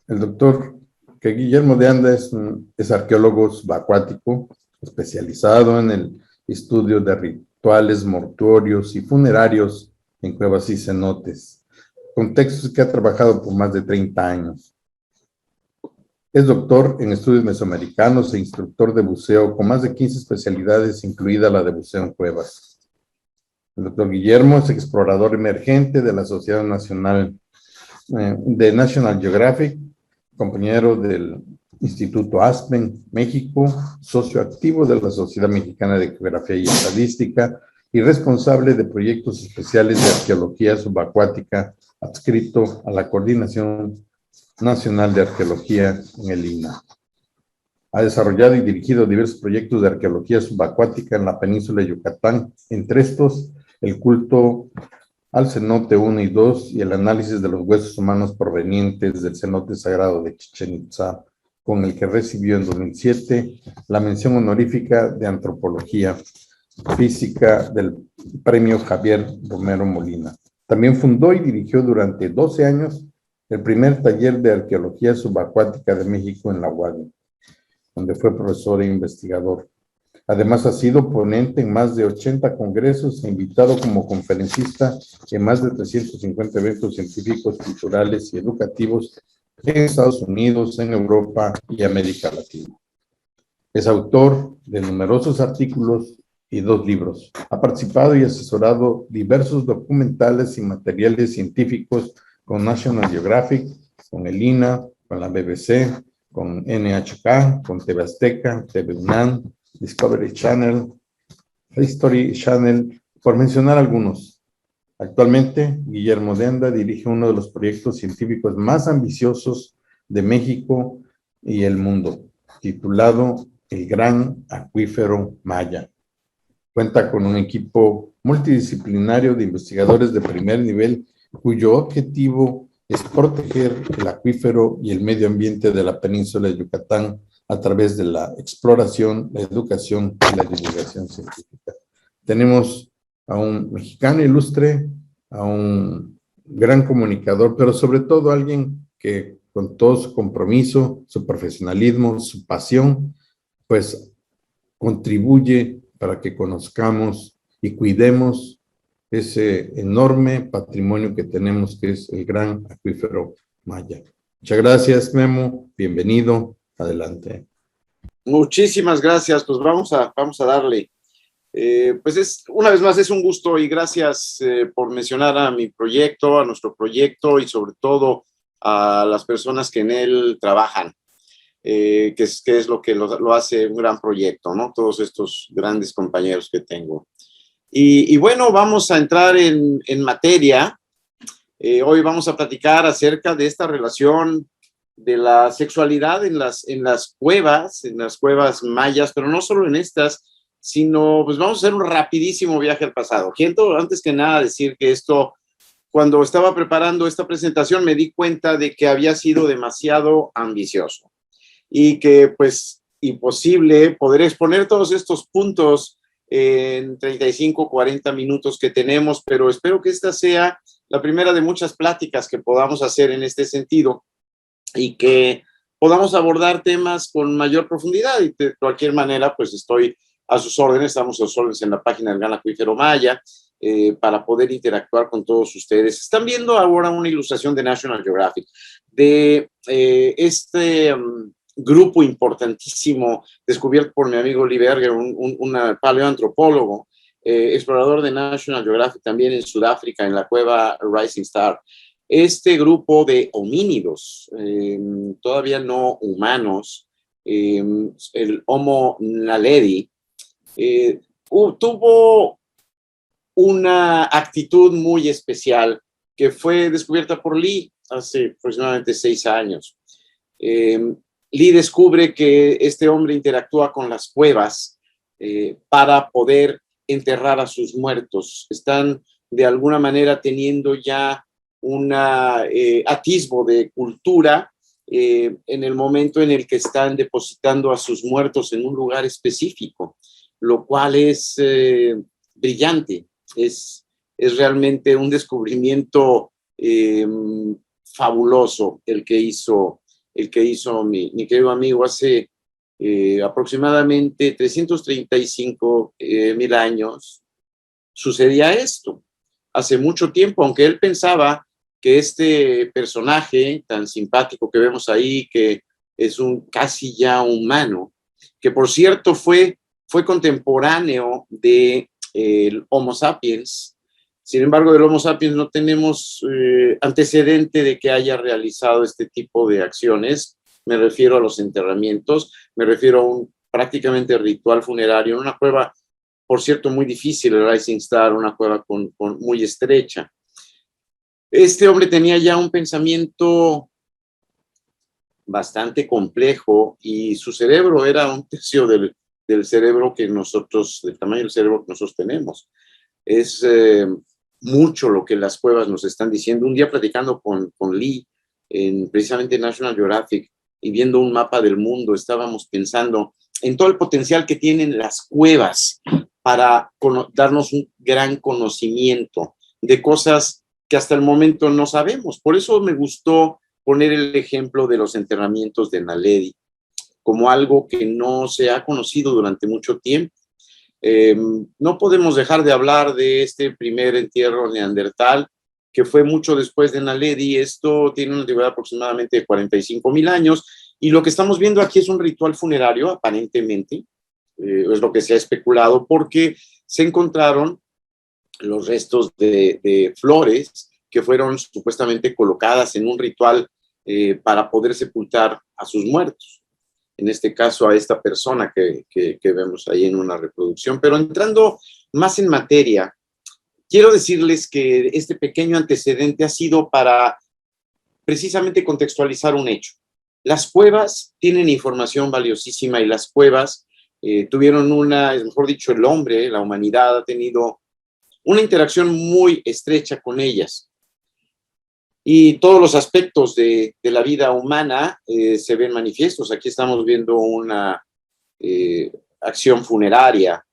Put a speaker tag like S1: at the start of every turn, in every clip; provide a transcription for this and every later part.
S1: El doctor que Guillermo de Anda es arqueólogo subacuático especializado en el estudio de rituales mortuorios y funerarios en cuevas y cenotes, contextos que ha trabajado por más de 30 años. Es doctor en estudios mesoamericanos e instructor de buceo con más de 15 especialidades, incluida la de buceo en cuevas. El doctor Guillermo es explorador emergente de la Sociedad Nacional de National Geographic, compañero del Instituto Aspen, México, socio activo de la Sociedad Mexicana de Geografía y Estadística y responsable de proyectos especiales de arqueología subacuática adscrito a la Coordinación Nacional de Arqueología en el INAH. Ha desarrollado y dirigido diversos proyectos de arqueología subacuática en la península de Yucatán, entre estos el culto al cenote 1 y 2 y el análisis de los huesos humanos provenientes del cenote sagrado de Chichén Itzá, con el que recibió en 2007 la mención honorífica de Antropología Física del Premio Javier Romero Molina. También fundó y dirigió durante 12 años el primer taller de arqueología subacuática de México en la UADY, donde fue profesor e investigador. Además, ha sido ponente en más de 80 congresos e invitado como conferencista en más de 350 eventos científicos, culturales y educativos en Estados Unidos, en Europa y América Latina. Es autor de numerosos artículos y 2 libros. Ha participado y asesorado diversos documentales y materiales científicos con National Geographic, con el INAH, con la BBC, con NHK, con TV Azteca, TV UNAM, Discovery Channel, History Channel, por mencionar algunos. Actualmente, Guillermo de Anda dirige uno de los proyectos científicos más ambiciosos de México y el mundo, titulado El Gran Acuífero Maya. Cuenta con un equipo multidisciplinario de investigadores de primer nivel, cuyo objetivo es proteger el acuífero y el medio ambiente de la península de Yucatán a través de la exploración, la educación y la divulgación científica. Tenemos a un mexicano ilustre, a un gran comunicador, pero sobre todo alguien que con todo su compromiso, su profesionalismo, su pasión, pues contribuye para que conozcamos y cuidemos ese enorme patrimonio que tenemos, que es el gran acuífero Maya. Muchas gracias, Memo. Bienvenido. Adelante.
S2: Muchísimas gracias. Pues vamos a darle. Pues una vez más es un gusto y gracias por mencionar a mi proyecto, a nuestro proyecto y sobre todo a las personas que en él trabajan, que es lo que lo hace un gran proyecto, ¿no? Todos estos grandes compañeros que tengo. Y bueno, vamos a entrar en materia. Hoy vamos a platicar acerca de esta relación de la sexualidad en las cuevas mayas, pero no solo en estas, sino pues vamos a hacer un rapidísimo viaje al pasado. Quiero antes que nada decir que cuando estaba preparando esta presentación me di cuenta de que había sido demasiado ambicioso y que pues imposible poder exponer todos estos puntos en 35, 40 minutos que tenemos, pero espero que esta sea la primera de muchas pláticas que podamos hacer en este sentido y que podamos abordar temas con mayor profundidad y de cualquier manera pues estoy a sus órdenes, estamos a sus órdenes en la página del Gran Acuífero Maya para poder interactuar con todos ustedes. Están viendo ahora una ilustración de National Geographic de grupo importantísimo descubierto por mi amigo Lee Berger, un paleoantropólogo, explorador de National Geographic también en Sudáfrica, en la cueva Rising Star. Este grupo de homínidos, todavía no humanos, el Homo naledi, tuvo una actitud muy especial que fue descubierta por Lee hace aproximadamente 6 años. Lee descubre que este hombre interactúa con las cuevas para poder enterrar a sus muertos. Están de alguna manera teniendo ya un atisbo de cultura en el momento en el que están depositando a sus muertos en un lugar específico, lo cual es brillante, es realmente un descubrimiento fabuloso el que hizo el que hizo mi querido amigo hace aproximadamente 335,000 años, sucedía esto. Hace mucho tiempo, aunque él pensaba que este personaje tan simpático que vemos ahí, que es un casi ya humano, que por cierto fue contemporáneo de el Homo sapiens. Sin embargo, del Homo sapiens no tenemos antecedente de que haya realizado este tipo de acciones. Me refiero a los enterramientos, me refiero a un prácticamente ritual funerario en una cueva, por cierto, muy difícil, el Rising Star, una cueva muy estrecha. Este hombre tenía ya un pensamiento bastante complejo y su cerebro era un tercio del cerebro que nosotros, del tamaño del cerebro que nosotros tenemos. Es mucho lo que las cuevas nos están diciendo. Un día platicando con Lee, precisamente en National Geographic, y viendo un mapa del mundo, estábamos pensando en todo el potencial que tienen las cuevas para darnos un gran conocimiento de cosas que hasta el momento no sabemos. Por eso me gustó poner el ejemplo de los enterramientos de Naledi como algo que no se ha conocido durante mucho tiempo. No podemos dejar de hablar de este primer entierro neandertal, que fue mucho después de Naledi. Esto tiene una antigüedad aproximadamente de 45,000 años, y lo que estamos viendo aquí es un ritual funerario, aparentemente, es lo que se ha especulado, porque se encontraron los restos de flores que fueron supuestamente colocadas en un ritual para poder sepultar a sus muertos. En este caso a esta persona que vemos ahí en una reproducción. Pero entrando más en materia, quiero decirles que este pequeño antecedente ha sido para precisamente contextualizar un hecho. Las cuevas tienen información valiosísima, y las cuevas tuvieron mejor dicho, el hombre, la humanidad ha tenido una interacción muy estrecha con ellas. Y todos los aspectos de la vida humana se ven manifiestos. Aquí estamos viendo una acción funeraria.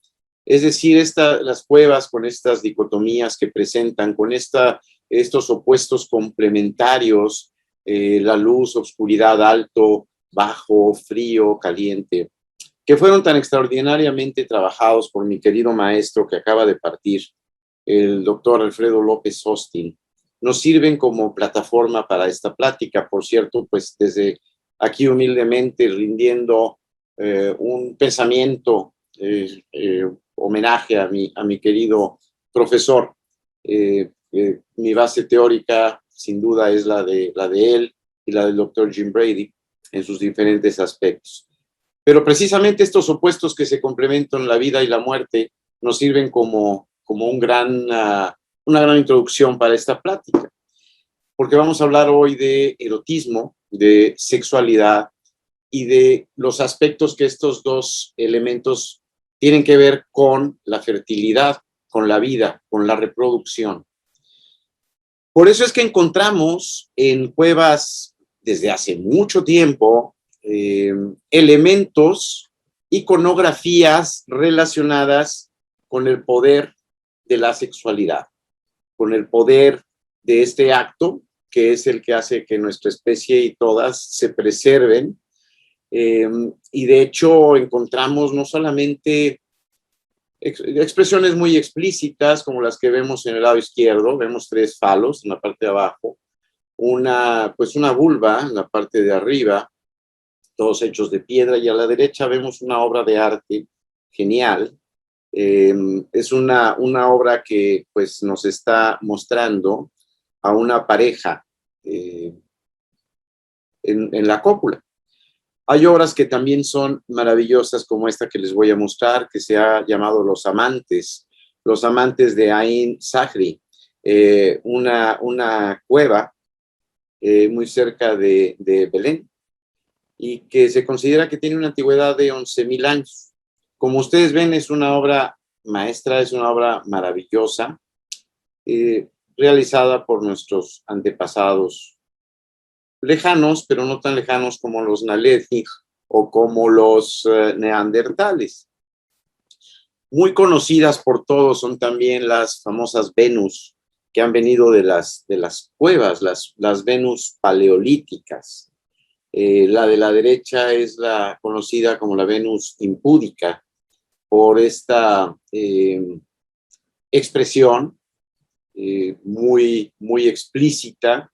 S2: Es decir, las cuevas con estas dicotomías que presentan, con estos opuestos complementarios, la luz, oscuridad, alto, bajo, frío, caliente, que fueron tan extraordinariamente trabajados por mi querido maestro que acaba de partir, el doctor Alfredo López Austin, nos sirven como plataforma para esta plática. Por cierto, pues desde aquí humildemente rindiendo un pensamiento, homenaje a mi querido profesor. Mi base teórica sin duda es la de él y la del doctor Jim Brady en sus diferentes aspectos. Pero precisamente estos opuestos que se complementan, la vida y la muerte, nos sirven como una gran introducción para esta plática, porque vamos a hablar hoy de erotismo, de sexualidad y de los aspectos que estos dos elementos tienen que ver con la fertilidad, con la vida, con la reproducción. Por eso es que encontramos en cuevas desde hace mucho tiempo elementos, iconografías relacionadas con el poder de la sexualidad, con el poder de este acto, que es el que hace que nuestra especie y todas se preserven. Y de hecho encontramos no solamente expresiones muy explícitas como las que vemos en el lado izquierdo. Vemos 3 falos en la parte de abajo, una vulva en la parte de arriba, todos hechos de piedra, y a la derecha vemos una obra de arte genial. Es una obra que pues nos está mostrando a una pareja en la cópula. Hay obras que también son maravillosas, como esta que les voy a mostrar, que se ha llamado Los Amantes de Ain Sahri, una cueva muy cerca de Belén, y que se considera que tiene una antigüedad de 11,000 años. Como ustedes ven, es una obra maestra, es una obra maravillosa, realizada por nuestros antepasados lejanos, pero no tan lejanos como los Naledi o como los neandertales. Muy conocidas por todos son también las famosas Venus, que han venido de las cuevas, las Venus paleolíticas. La de la derecha es la conocida como la Venus impúdica por esta expresión muy explícita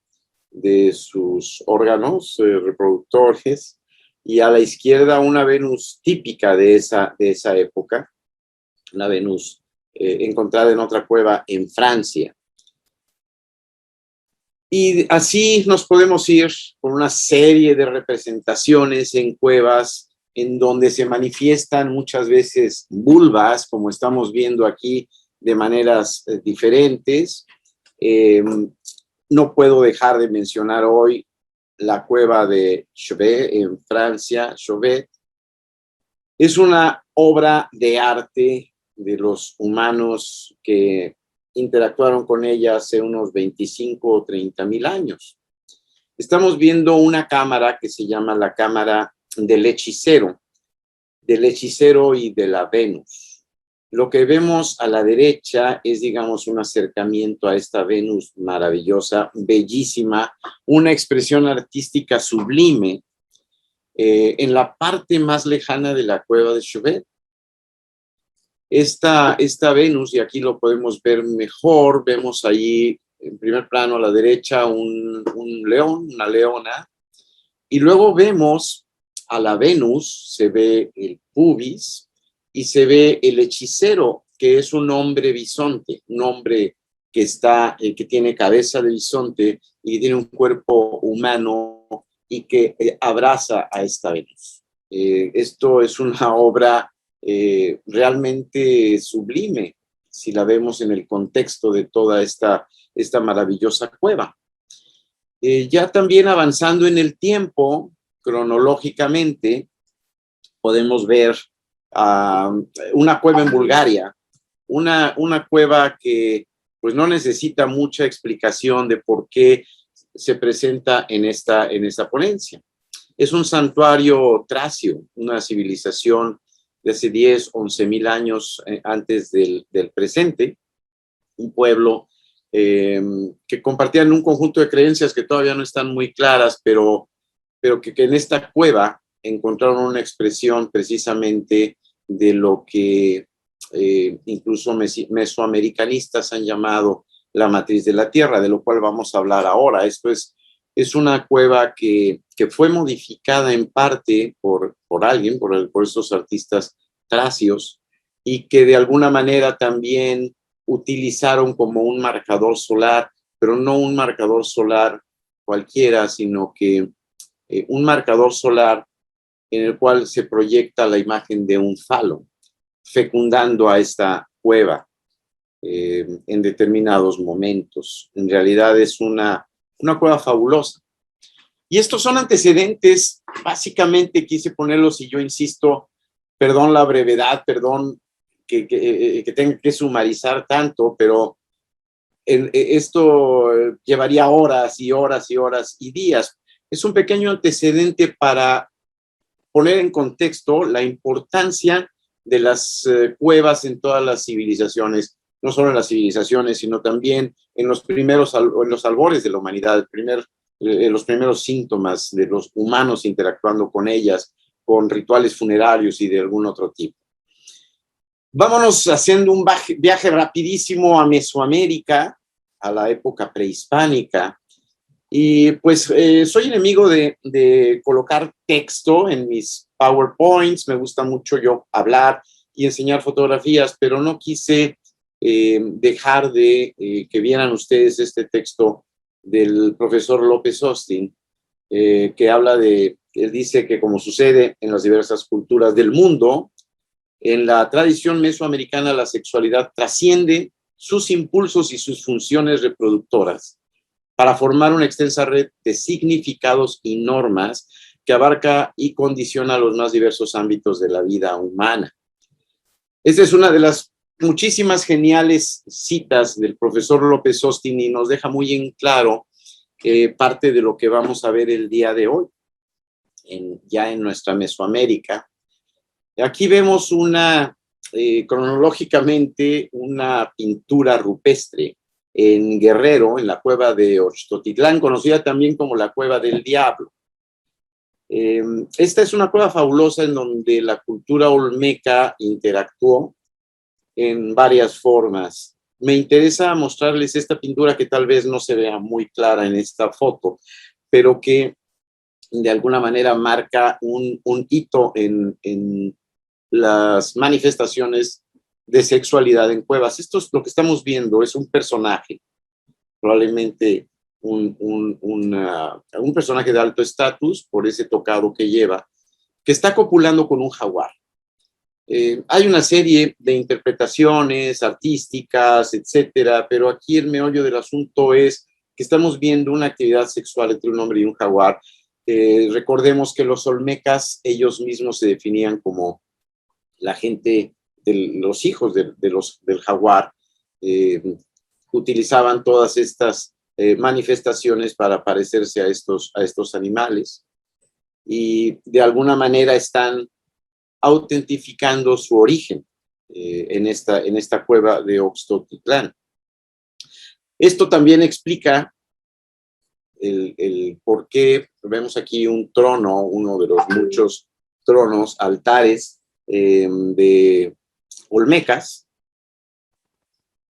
S2: de sus órganos reproductores, y a la izquierda una Venus típica de esa época, una Venus encontrada en otra cueva en Francia. Y así nos podemos ir por una serie de representaciones en cuevas en donde se manifiestan muchas veces vulvas, como estamos viendo aquí, de maneras diferentes. No puedo dejar de mencionar hoy la cueva de Chauvet en Francia. Chauvet es una obra de arte de los humanos que interactuaron con ella hace unos 25 o 30 mil años. Estamos viendo una cámara que se llama la cámara del hechicero y de la Venus. Lo que vemos a la derecha es, digamos, un acercamiento a esta Venus maravillosa, bellísima, una expresión artística sublime en la parte más lejana de la cueva de Chauvet. Esta Venus, y aquí lo podemos ver mejor, vemos allí en primer plano a la derecha un león, una leona, y luego vemos a la Venus, se ve el pubis y se ve el hechicero, que es un hombre bisonte, un hombre que tiene cabeza de bisonte y tiene un cuerpo humano y que abraza a esta Venus. Esto es una obra realmente sublime, si la vemos en el contexto de toda esta maravillosa cueva. Ya también avanzando en el tiempo, cronológicamente, podemos ver una cueva en Bulgaria, una cueva que pues no necesita mucha explicación de por qué se presenta en esta ponencia. Es un santuario tracio, una civilización de hace 10, 11 mil años antes del presente, un pueblo que compartían un conjunto de creencias que todavía no están muy claras, pero que en esta cueva encontraron una expresión precisamente de lo que incluso mesoamericanistas han llamado la matriz de la Tierra, de lo cual vamos a hablar ahora. Esto es una cueva que fue modificada en parte por alguien, por estos artistas tracios, y que de alguna manera también utilizaron como un marcador solar, pero no un marcador solar cualquiera, sino que un marcador solar en el cual se proyecta la imagen de un falo, fecundando a esta cueva en determinados momentos. En realidad es una cueva fabulosa. Y estos son antecedentes, básicamente quise ponerlos, y yo insisto, perdón la brevedad, perdón que tenga que sumarizar tanto, pero esto llevaría horas y horas y horas y días. Es un pequeño antecedente para poner en contexto la importancia de las cuevas en todas las civilizaciones, no solo en las civilizaciones, sino también en los albores de la humanidad, los primeros síntomas de los humanos interactuando con ellas, con rituales funerarios y de algún otro tipo. Vámonos haciendo un viaje rapidísimo a Mesoamérica, a la época prehispánica. Y pues soy enemigo de colocar texto en mis PowerPoints. Me gusta mucho yo hablar y enseñar fotografías, pero no quise dejar de que vieran ustedes este texto del profesor López Austin, que habla él dice que como sucede en las diversas culturas del mundo, en la tradición mesoamericana la sexualidad trasciende sus impulsos y sus funciones reproductoras para formar una extensa red de significados y normas que abarca y condiciona los más diversos ámbitos de la vida humana. Esta es una de las muchísimas geniales citas del profesor López Austin y nos deja muy en claro parte de lo que vamos a ver el día de hoy, ya en nuestra Mesoamérica. Aquí vemos cronológicamente una pintura rupestre en Guerrero, en la cueva de Oxtotitlán, conocida también como la Cueva del Diablo. Esta es una cueva fabulosa en donde la cultura olmeca interactuó en varias formas. Me interesa mostrarles esta pintura que tal vez no se vea muy clara en esta foto, pero que de alguna manera marca un hito en las manifestaciones de sexualidad en cuevas. Esto es lo que estamos viendo, es un personaje, probablemente un personaje de alto estatus por ese tocado que lleva, que está copulando con un jaguar. Hay una serie de interpretaciones artísticas, etcétera, pero aquí el meollo del asunto es que estamos viendo una actividad sexual entre un hombre y un jaguar. Recordemos que los olmecas, ellos mismos se definían como la gente, los hijos del jaguar, utilizaban todas estas manifestaciones para parecerse a estos animales y de alguna manera están autentificando su origen en esta cueva de Oxtotitlán. Esto también explica el por qué vemos aquí un trono, uno de los muchos tronos, altares de olmecas,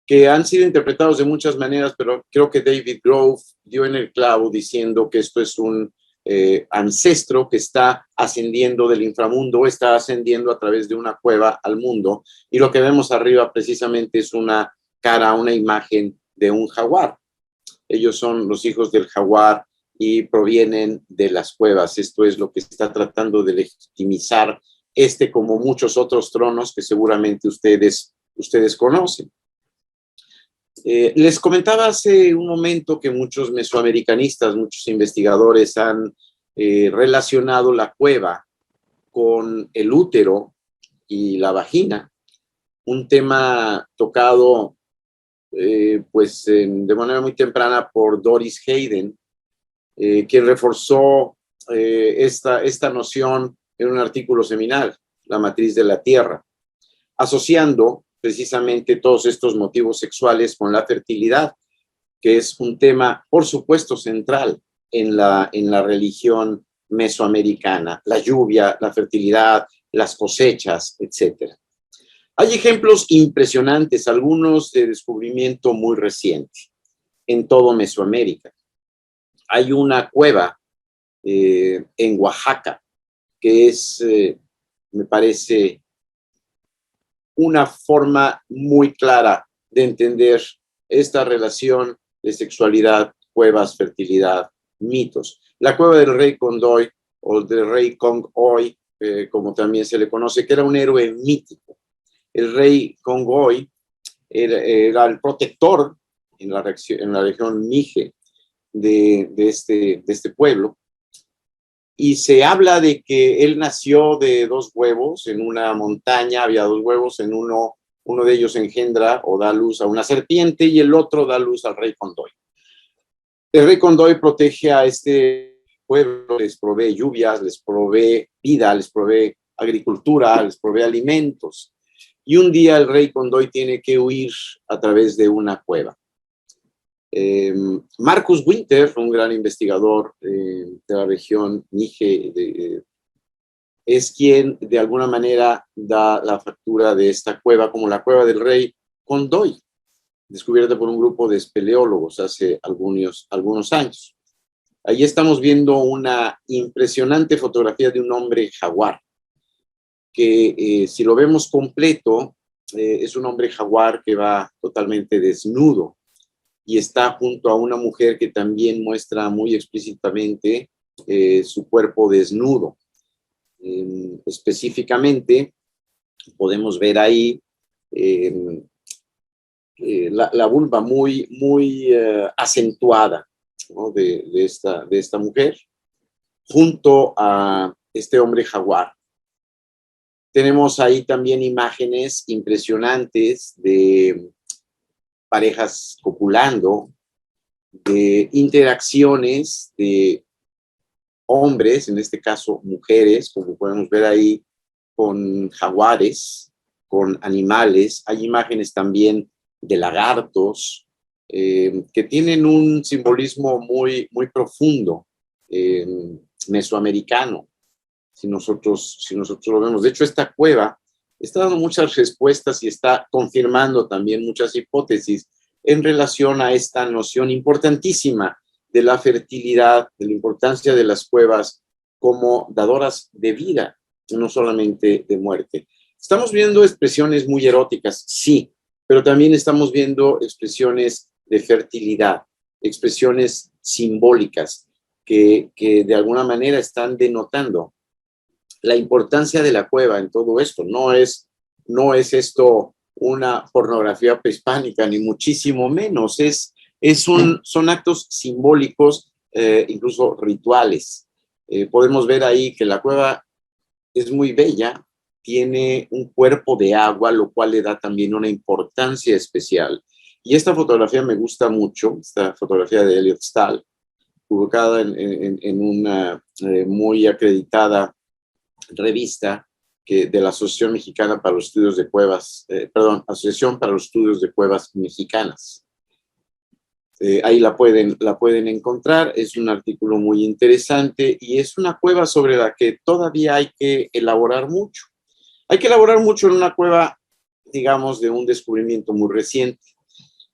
S2: que han sido interpretados de muchas maneras, pero creo que David Grove dio en el clavo diciendo que esto es un ancestro que está ascendiendo del inframundo, está ascendiendo a través de una cueva al mundo, y lo que vemos arriba precisamente es una cara, una imagen de un jaguar. Ellos son los hijos del jaguar y provienen de las cuevas. Esto es lo que está tratando de legitimizar como muchos otros tronos que seguramente ustedes conocen. Les comentaba hace un momento que muchos mesoamericanistas, muchos investigadores han relacionado la cueva con el útero y la vagina, un tema tocado de manera muy temprana por Doris Hayden, quien reforzó esta noción en un artículo seminal, La matriz de la Tierra, asociando precisamente todos estos motivos sexuales con la fertilidad, que es un tema, por supuesto, central en la religión mesoamericana, la lluvia, la fertilidad, las cosechas, etc. Hay ejemplos impresionantes, algunos de descubrimiento muy reciente en todo Mesoamérica. Hay una cueva en Oaxaca que es, me parece, una forma muy clara de entender esta relación de sexualidad, cuevas, fertilidad, mitos. La cueva del rey Condoy, o del rey Congoy, como también se le conoce, que era un héroe mítico. El rey Congoy era el protector en la región Mije de este pueblo, y se habla de que él nació de 2 huevos en una montaña, había 2 huevos, en uno de ellos engendra o da luz a una serpiente y el otro da luz al rey Condoy. El rey Condoy protege a este pueblo, les provee lluvias, les provee vida, les provee agricultura, les provee alimentos. Y un día el rey Condoy tiene que huir a través de una cueva. Marcus Winter, un gran investigador de la región Mije, es quien de alguna manera da la factura de esta cueva como la cueva del rey Condoy, descubierta por un grupo de espeleólogos hace algunos años. Allí estamos viendo una impresionante fotografía de un hombre jaguar, que si lo vemos completo, es un hombre jaguar que va totalmente desnudo y está junto a una mujer que también muestra muy explícitamente su cuerpo desnudo. Específicamente, podemos ver ahí la vulva muy acentuada, ¿no?, de esta mujer, junto a este hombre jaguar. Tenemos ahí también imágenes impresionantes de parejas copulando, de interacciones de hombres, en este caso mujeres, como podemos ver ahí, con jaguares, con animales. Hay imágenes también de lagartos que tienen un simbolismo muy profundo. mesoamericano, si nosotros lo vemos. De hecho, esta cueva está dando muchas respuestas y está confirmando también muchas hipótesis en relación a esta noción importantísima de la fertilidad, de la importancia de las cuevas como dadoras de vida, no solamente de muerte. Estamos viendo expresiones muy eróticas, sí, pero también estamos viendo expresiones de fertilidad, expresiones simbólicas que de alguna manera están denotando la importancia de la cueva en todo esto. No es esto una pornografía prehispánica, ni muchísimo menos. Son actos simbólicos, incluso rituales. Podemos ver ahí que la cueva es muy bella, tiene un cuerpo de agua, lo cual le da también una importancia especial. Y esta fotografía me gusta mucho, esta fotografía de Elliot Stahl, publicada en una muy acreditada revista de la Asociación Mexicana para los Estudios de Cuevas, Asociación para los Estudios de Cuevas Mexicanas. Ahí la pueden encontrar, es un artículo muy interesante y es una cueva sobre la que todavía hay que elaborar mucho. Hay que elaborar mucho en una cueva, digamos, de un descubrimiento muy reciente.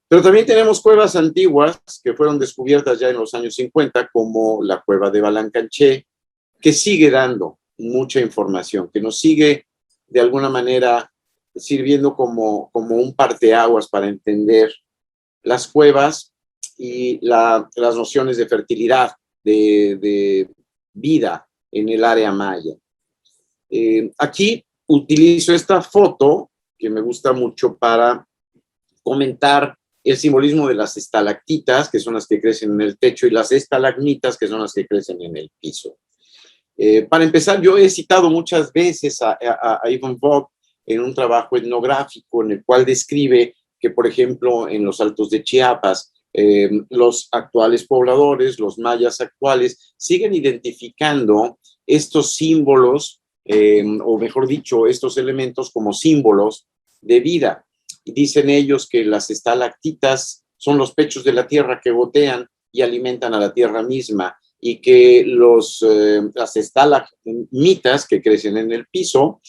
S2: Pero también tenemos cuevas antiguas que fueron descubiertas ya en los años 50, como la cueva de Balancanché, que sigue dando mucha información, que nos sigue de alguna manera sirviendo como un parteaguas para entender las cuevas y las nociones de fertilidad, de vida en el área maya. Aquí utilizo esta foto que me gusta mucho para comentar el simbolismo de las estalactitas, que son las que crecen en el techo, y las estalagmitas, que son las que crecen en el piso. Para empezar, yo he citado muchas veces a Ivan Vogt en un trabajo etnográfico en el cual describe que, por ejemplo, en los Altos de Chiapas, los actuales pobladores, los mayas actuales, siguen identificando estos símbolos, o mejor dicho, estos elementos como símbolos de vida. Y dicen ellos que las estalactitas son los pechos de la tierra que gotean y alimentan a la tierra misma, y que las estalagmitas que crecen en el piso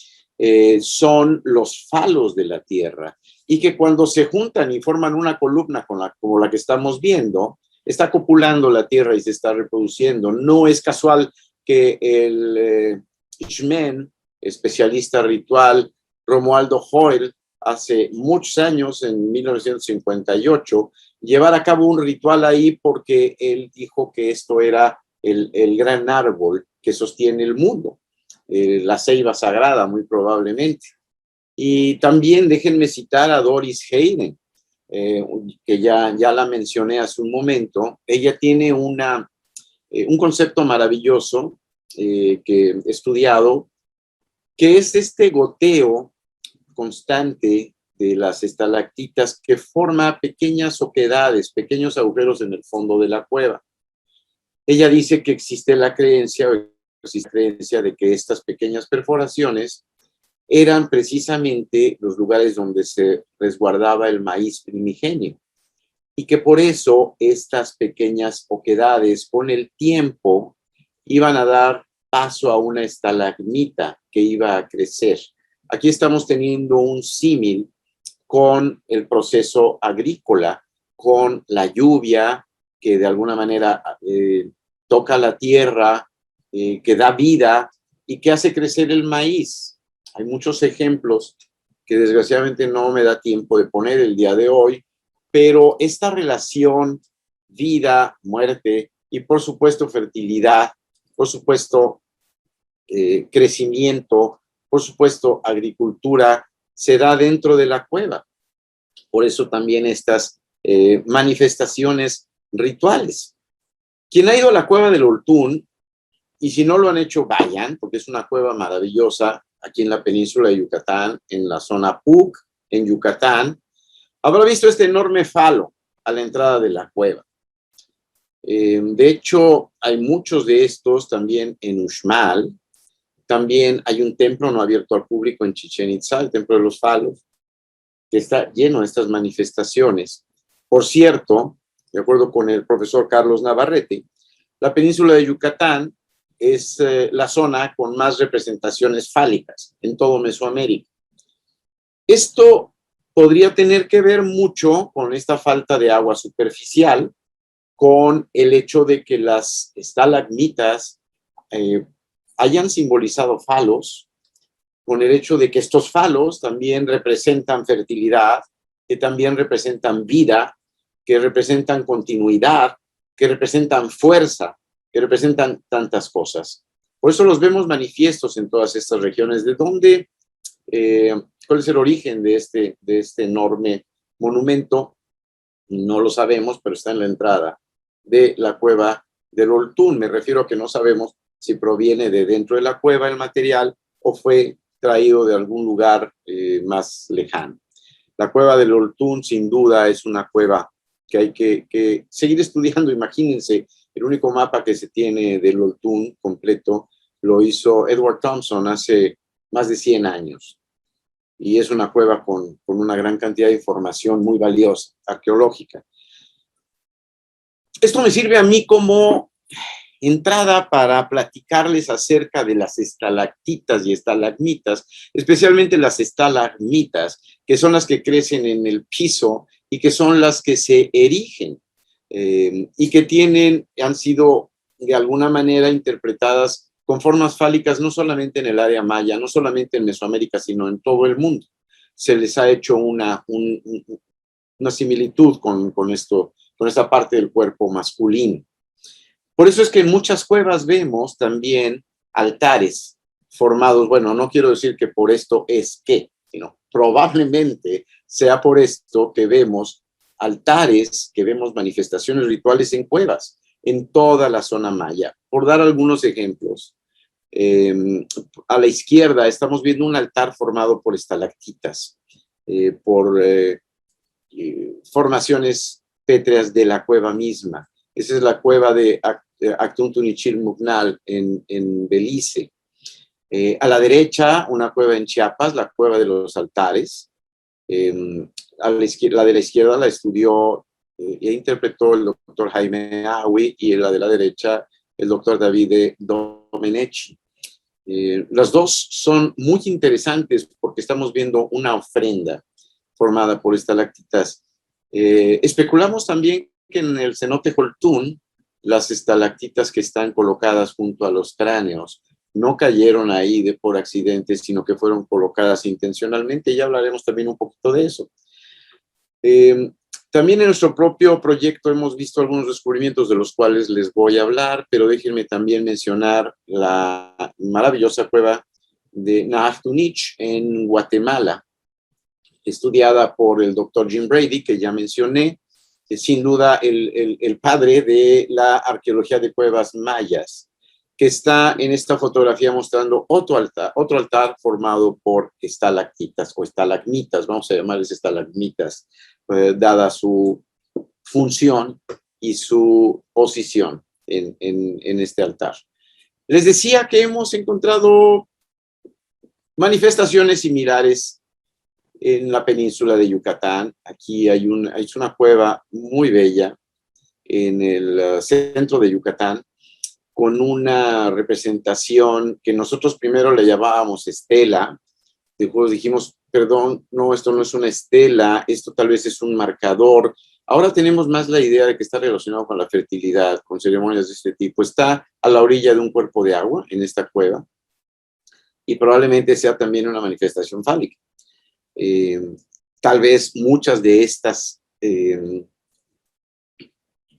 S2: son los falos de la tierra, y que cuando se juntan y forman una columna como la que estamos viendo, está copulando la tierra y se está reproduciendo. No es casual que el Ishmen, especialista ritual, Romualdo Joel, hace muchos años, en 1958, llevara a cabo un ritual ahí porque él dijo que esto era el gran árbol que sostiene el mundo, la ceiba sagrada, muy probablemente. Y también déjenme citar a Doris Hayden, que ya la mencioné hace un momento. Ella tiene un concepto maravilloso que he estudiado, que es este goteo constante de las estalactitas que forma pequeñas oquedades, pequeños agujeros en el fondo de la cueva. Ella dice que existe la creencia de que estas pequeñas perforaciones eran precisamente los lugares donde se resguardaba el maíz primigenio, y que por eso estas pequeñas oquedades con el tiempo iban a dar paso a una estalagmita que iba a crecer. Aquí estamos teniendo un símil con el proceso agrícola, con la lluvia que de alguna manera toca la tierra, que da vida y que hace crecer el maíz. Hay muchos ejemplos que desgraciadamente no me da tiempo de poner el día de hoy, pero esta relación vida, muerte y por supuesto fertilidad, por supuesto crecimiento, por supuesto agricultura, se da dentro de la cueva. Por eso también estas manifestaciones rituales. Quien ha ido a la cueva del Oltún, y si no lo han hecho, vayan, porque es una cueva maravillosa aquí en la península de Yucatán, en la zona PUC, en Yucatán, habrá visto este enorme falo a la entrada de la cueva. De hecho, hay muchos de estos también en Uxmal. También hay un templo no abierto al público en Chichén Itzá, el Templo de los Falos, que está lleno de estas manifestaciones. Por cierto, de acuerdo con el profesor Carlos Navarrete, la península de Yucatán es la zona con más representaciones fálicas en todo Mesoamérica. Esto podría tener que ver mucho con esta falta de agua superficial, con el hecho de que las estalagmitas hayan simbolizado falos, con el hecho de que estos falos también representan fertilidad, que también representan vida, que representan continuidad, que representan fuerza, que representan tantas cosas. Por eso los vemos manifiestos en todas estas regiones. ¿De dónde? ¿Cuál es el origen de este enorme monumento? No lo sabemos, pero está en la entrada de la cueva del Oltún. Me refiero a que no sabemos si proviene de dentro de la cueva el material o fue traído de algún lugar más lejano. La cueva del Oltún, sin duda, es una cueva que hay que seguir estudiando. Imagínense, el único mapa que se tiene del Oltún completo lo hizo Edward Thompson hace más de 100 años. Y es una cueva con una gran cantidad de información muy valiosa, arqueológica. Esto me sirve a mí como entrada para platicarles acerca de las estalactitas y estalagmitas, especialmente las estalagmitas, que son las que crecen en el piso y que son las que se erigen y que han sido de alguna manera interpretadas con formas fálicas, no solamente en el área maya, no solamente en Mesoamérica, sino en todo el mundo. Se les ha hecho una similitud con esta parte del cuerpo masculino. Por eso es que en muchas cuevas vemos también altares formados, bueno, no quiero decir que por esto es que, sino probablemente sea por esto que vemos altares, que vemos manifestaciones rituales en cuevas, en toda la zona maya. Por dar algunos ejemplos, a la izquierda estamos viendo un altar formado por estalactitas, por formaciones pétreas de la cueva misma. Esa es la cueva de Actuntunichilmucnal en Belice. A la derecha, una cueva en Chiapas, la cueva de los altares. A la izquierda, la de la izquierda la estudió e interpretó el doctor Jaime Awi, y la de la derecha el doctor Davide Domenici. Las dos son muy interesantes porque estamos viendo una ofrenda formada por estalactitas. Especulamos también que en el cenote Oltún, las estalactitas que están colocadas junto a los cráneos no cayeron ahí por accidente, sino que fueron colocadas intencionalmente. Ya hablaremos también un poquito de eso. También en nuestro propio proyecto hemos visto algunos descubrimientos de los cuales les voy a hablar, pero déjenme también mencionar la maravillosa cueva de Nahatunich en Guatemala, estudiada por el doctor Jim Brady, que ya mencioné, sin duda el padre de la arqueología de cuevas mayas, que está en esta fotografía mostrando otro altar formado por estalactitas o estalagmitas, vamos a llamarles estalagmitas, dada su función y su posición en este altar. Les decía que hemos encontrado manifestaciones similares en la península de Yucatán. Aquí hay una cueva muy bella en el centro de Yucatán, con una representación que nosotros primero le llamábamos estela. Después dijimos, perdón, no, esto no es una estela, esto tal vez es un marcador. Ahora tenemos más la idea de que está relacionado con la fertilidad, con ceremonias de este tipo. Está a la orilla de un cuerpo de agua en esta cueva y probablemente sea también una manifestación fálica. Tal vez muchas de estas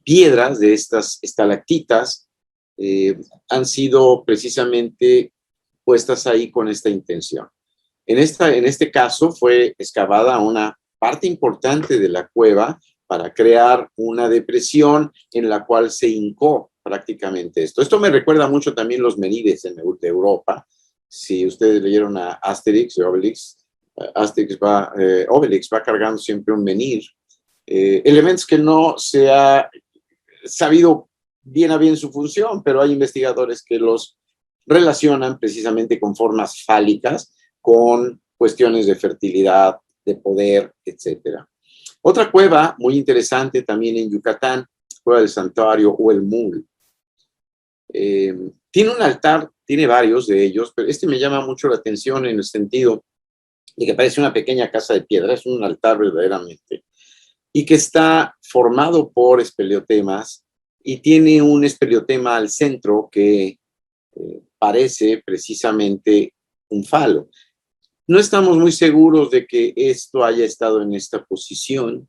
S2: piedras, de estas estalactitas, han sido precisamente puestas ahí con esta intención. En este caso fue excavada una parte importante de la cueva para crear una depresión en la cual se hincó prácticamente esto. Esto me recuerda mucho también los Menides de Europa. Si ustedes leyeron a Asterix o Obelix, Obelix va cargando siempre un menhir. Elementos que no se ha sabido bien a bien su función, pero hay investigadores que los relacionan precisamente con formas fálicas, con cuestiones de fertilidad, de poder, etc. Otra cueva muy interesante también en Yucatán, Cueva del Santuario o el Mul. Tiene un altar, tiene varios de ellos, pero este me llama mucho la atención en el sentido de que parece una pequeña casa de piedra, es un altar verdaderamente, y que está formado por espeleotemas y tiene un espeleotema al centro que parece precisamente un falo. No estamos muy seguros de que esto haya estado en esta posición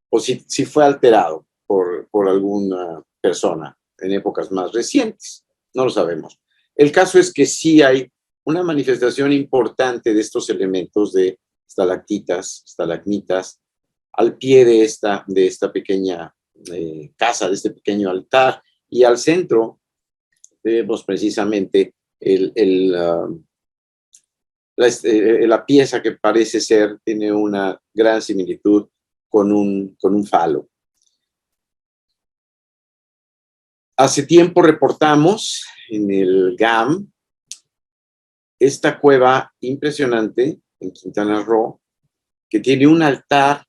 S2: o si fue alterado por alguna persona en épocas más recientes. No lo sabemos. El caso es que sí hay una manifestación importante de estos elementos de estalactitas, estalagmitas, al pie de esta pequeña casa, de este pequeño altar, y al centro vemos precisamente la pieza que parece ser, tiene una gran similitud con un falo. Hace tiempo reportamos en el GAM esta cueva impresionante en Quintana Roo, que tiene un altar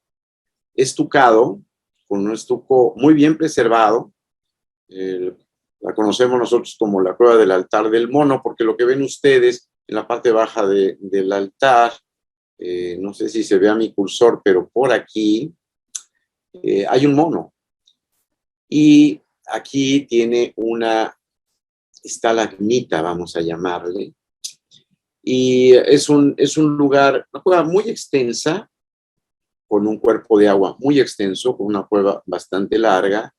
S2: estucado, con un estuco muy bien preservado. La conocemos nosotros como la cueva del altar del mono, porque lo que ven ustedes en la parte baja del altar, no sé si se ve a mi cursor, pero por aquí hay un mono. Y aquí tiene una estalagmita, vamos a llamarle. Y es un lugar, una cueva muy extensa, con un cuerpo de agua muy extenso, con una cueva bastante larga,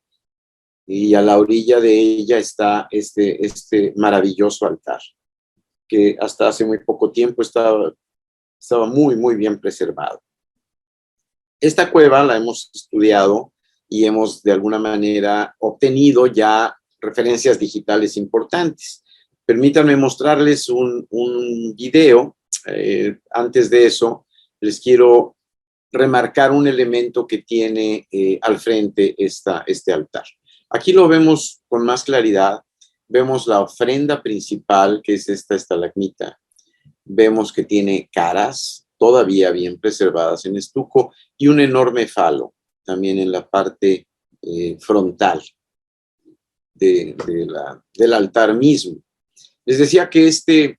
S2: y a la orilla de ella está este maravilloso altar, que hasta hace muy poco tiempo estaba muy, muy bien preservado. Esta cueva la hemos estudiado y hemos de alguna manera obtenido ya referencias digitales importantes. Permítanme mostrarles un video. Antes de eso, les quiero remarcar un elemento que tiene al frente este altar. Aquí lo vemos con más claridad. Vemos la ofrenda principal, que es esta estalagmita. Vemos que tiene caras todavía bien preservadas en estuco y un enorme falo también en la parte frontal del altar mismo. Les decía que este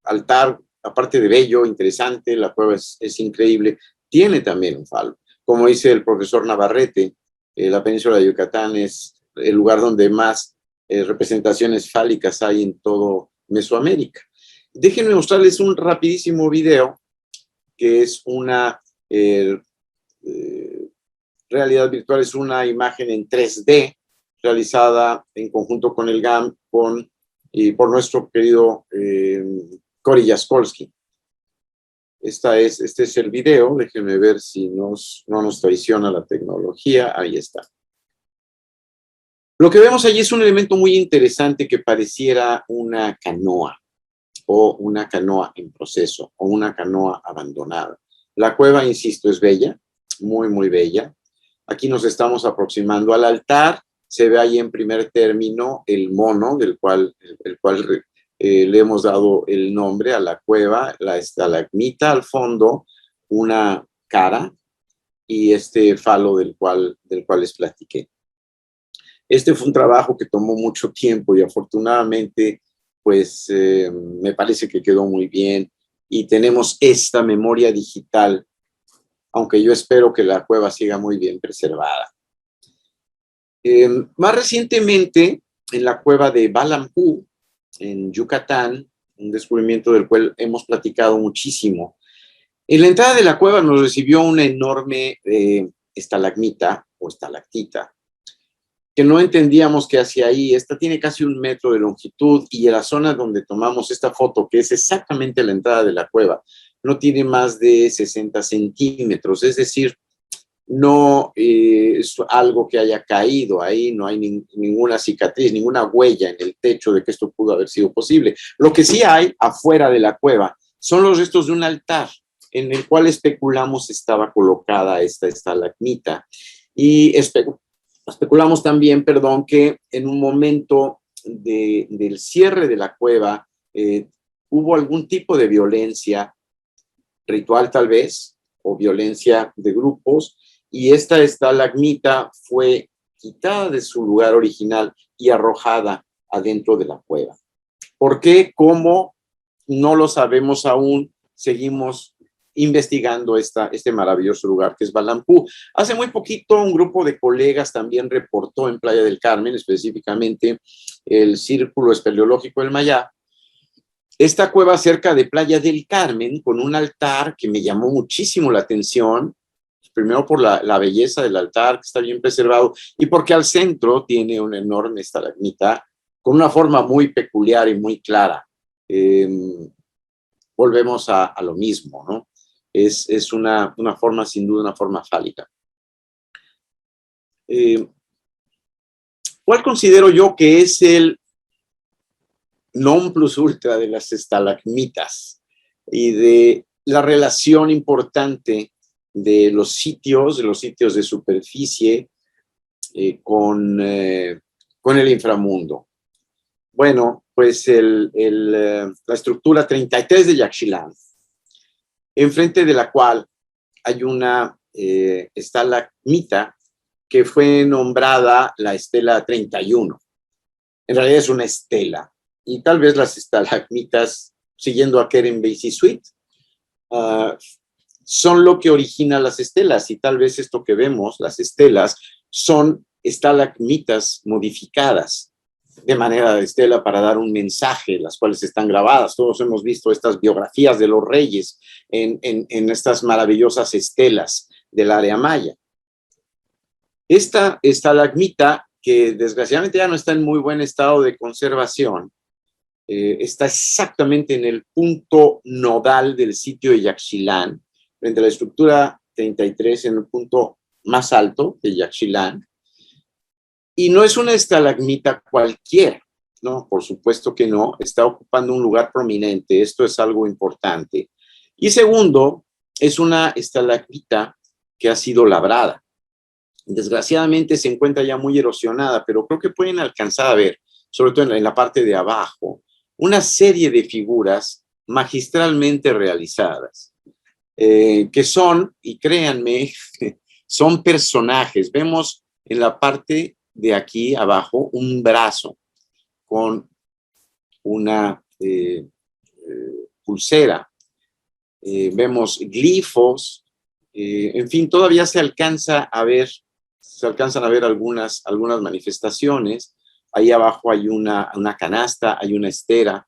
S2: altar, aparte de bello, interesante, la cueva es increíble, tiene también un falo. Como dice el profesor Navarrete, la península de Yucatán es el lugar donde más representaciones fálicas hay en todo Mesoamérica. Déjenme mostrarles un rapidísimo video que es una realidad virtual, es una imagen en 3D realizada en conjunto con el GAM y por nuestro querido Cory Jaskolski. Este es el video, déjenme ver si no nos traiciona la tecnología. Ahí está. Lo que vemos allí es un elemento muy interesante que pareciera una canoa o una canoa en proceso o una canoa abandonada. La cueva, insisto, es bella, muy, muy bella. Aquí nos estamos aproximando al altar. Se ve ahí en primer término el mono, el cual le hemos dado el nombre a la cueva, la estalagmita al fondo, una cara y este falo del cual les platiqué. Este fue un trabajo que tomó mucho tiempo y afortunadamente pues me parece que quedó muy bien y tenemos esta memoria digital, aunque yo espero que la cueva siga muy bien preservada. Más recientemente, en la cueva de Balampu, en Yucatán, un descubrimiento del cual hemos platicado muchísimo. En la entrada de la cueva nos recibió una enorme estalagmita o estalactita, que no entendíamos qué hacía ahí. Esta tiene casi 1 metro de longitud y en la zona donde tomamos esta foto, que es exactamente la entrada de la cueva, no tiene más de 60 centímetros, es decir, no es algo que haya caído ahí, no hay ninguna cicatriz, ninguna huella en el techo de que esto pudo haber sido posible. Lo que sí hay afuera de la cueva son los restos de un altar en el cual especulamos estaba colocada esta estalagmita. Y especulamos también, que en un momento del cierre de la cueva hubo algún tipo de violencia ritual tal vez, o violencia de grupos, y esta estalagmita fue quitada de su lugar original y arrojada adentro de la cueva. ¿Por qué? ¿Cómo? No lo sabemos aún. Seguimos investigando este maravilloso lugar que es Balampú. Hace muy poquito un grupo de colegas también reportó en Playa del Carmen, específicamente el Círculo Espeleológico del Mayab, esta cueva cerca de Playa del Carmen con un altar que me llamó muchísimo la atención, primero por la belleza del altar, que está bien preservado, y porque al centro tiene una enorme estalagmita con una forma muy peculiar y muy clara. Volvemos a lo mismo, ¿no? Es una forma, sin duda, una forma fálica. ¿Cuál considero yo que es el non plus ultra de las estalagmitas y de la relación importante de los sitios de superficie con el inframundo? Bueno, pues la estructura 33 de Yaxchilán, enfrente de la cual hay una estalagmita que fue nombrada la estela 31. En realidad es una estela. Y tal vez las estalagmitas, siguiendo a Keren Basie Sweet, son lo que origina las estelas. Y tal vez esto que vemos, las estelas, son estalagmitas modificadas de manera de estela para dar un mensaje, las cuales están grabadas. Todos hemos visto estas biografías de los reyes en estas maravillosas estelas del área maya. Esta estalagmita, que desgraciadamente ya no está en muy buen estado de conservación, está exactamente en el punto nodal del sitio de Yaxchilán, frente a la estructura 33, en el punto más alto de Yaxchilán. Y no es una estalagmita cualquiera, no, por supuesto que no, está ocupando un lugar prominente, esto es algo importante. Y segundo, es una estalagmita que ha sido labrada. Desgraciadamente se encuentra ya muy erosionada, pero creo que pueden alcanzar a ver, sobre todo en la parte de abajo, una serie de figuras magistralmente realizadas, que son, y créanme, son personajes. Vemos en la parte de aquí abajo un brazo con una pulsera. Vemos glifos, en fin, todavía se alcanzan a ver algunas manifestaciones. Ahí abajo hay una canasta, hay una estera,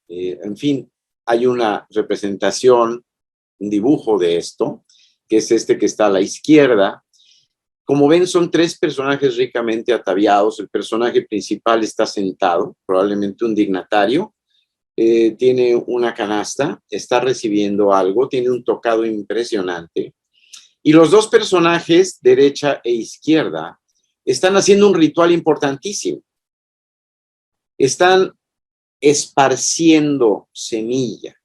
S2: en fin, hay una representación, un dibujo de esto, que es este que está a la izquierda. Como ven, son tres personajes ricamente ataviados. El personaje principal está sentado, probablemente un dignatario. Tiene una canasta, está recibiendo algo, tiene un tocado impresionante. Y los dos personajes, derecha e izquierda, están haciendo un ritual importantísimo. Están esparciendo semilla.